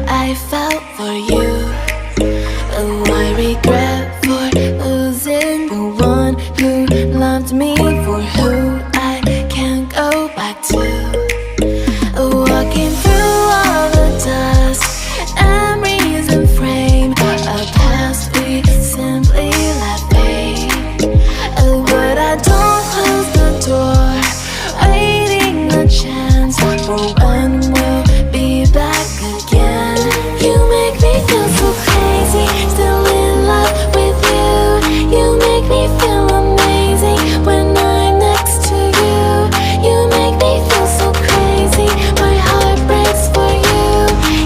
I felt for you. Oh, I regret for losing the one who loved me, for who I can't go back to. Walking through all the dust, memories and frame, a past we simply let fade. Oh, but I don't close the door, waiting a chance for when we'll be back again. You make me feel so crazy, still in love with you. You make me feel amazing when I'm next to you. You make me feel so crazy, my heart breaks for you.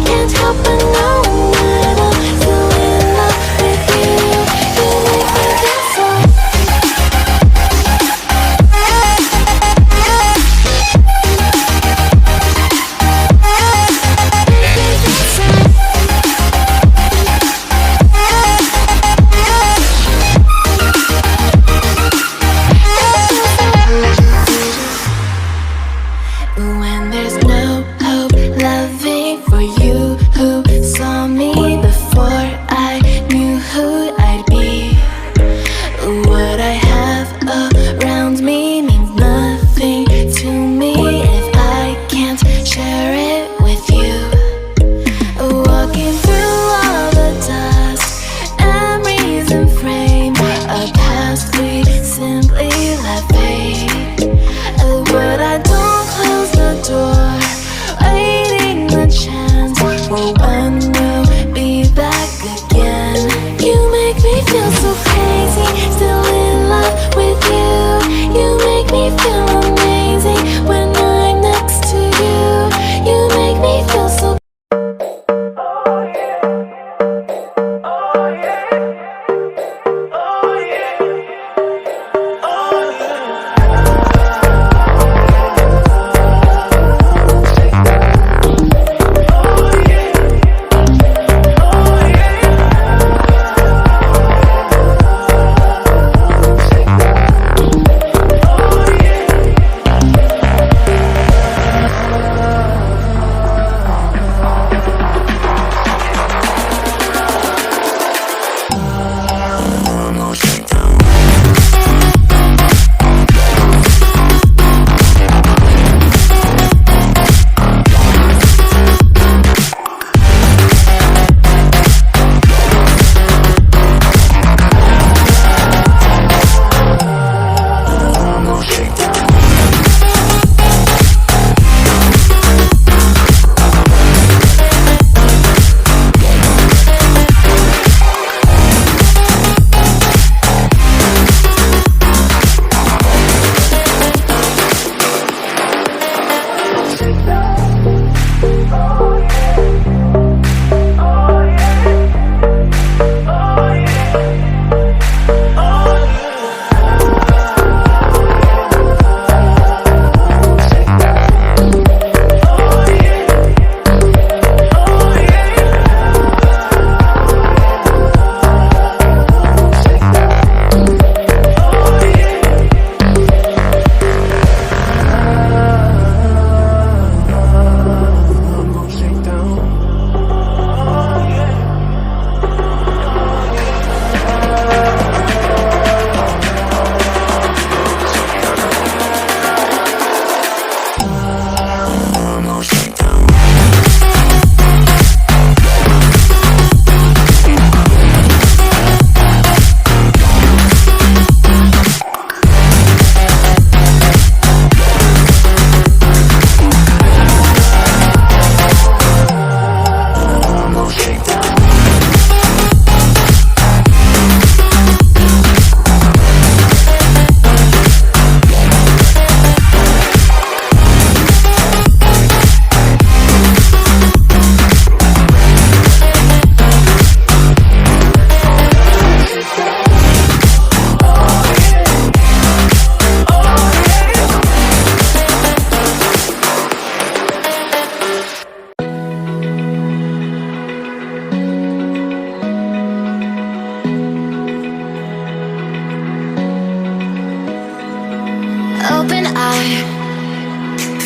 Can't help but know that I'm still in love with you. You make me feel so. When there's no hope, loving for you who saw me before I knew who I'd be. What I have around me means nothing to me if I can't share it with you. Walking through all the dust, memories and frame, a past we simply let fade. But I don't close the door, waiting a chance for when we'll be back again. You make me feel so crazy, still in love with you. You make me feel amazing when I'm next to you. You make me feel so.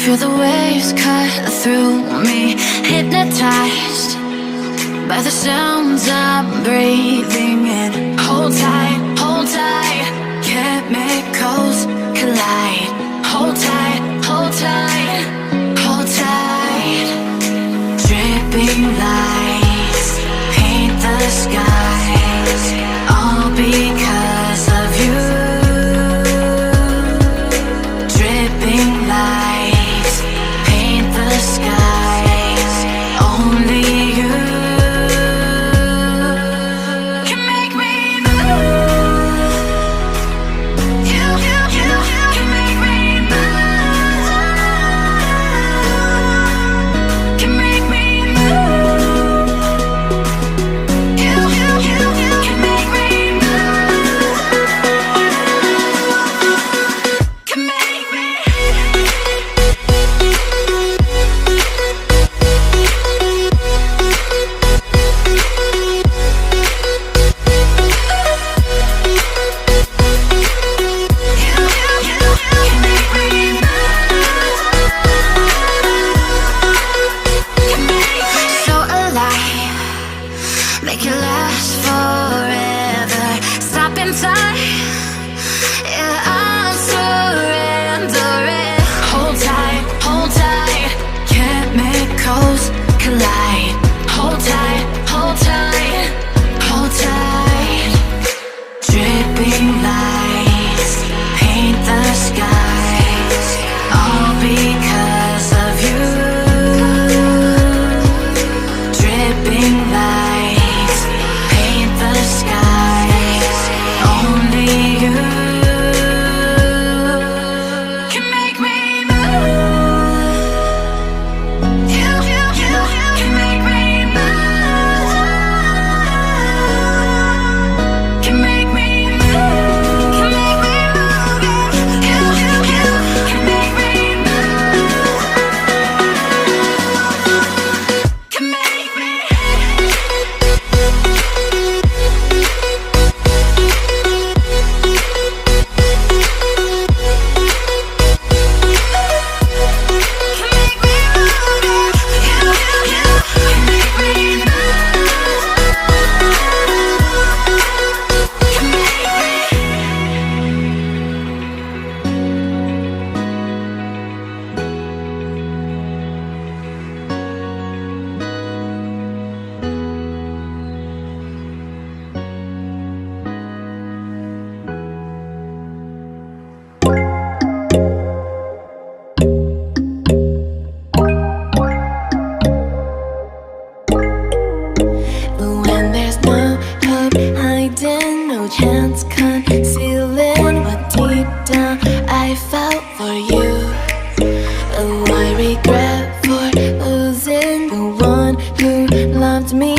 Feel the waves cut through me, hypnotized are the sounds I'm breathing in. Hold tight, chemicals collide. Hold tight, hold tight, hold tight. Dripping lights paint the skies, all because of you. Dripping lights paint the skies, only you can make me move. You can make me move. Can make me move. You can make me move. Can make me. So alive, make it last forever. Stop in time, yeah, I'm surrendering. Hold tight, chemicals collide. Hold tight, hold tight, hold tight. Dripping lights paint the skies, all because of you. Dripping lights paint the skies, only you can make me move. You can make me move. Can make me move. Can make me move. You can make me move. Can make me. When there's no hope hiding, no chance concealing what deep down I felt for you. Oh, I regret for losing the one who loved me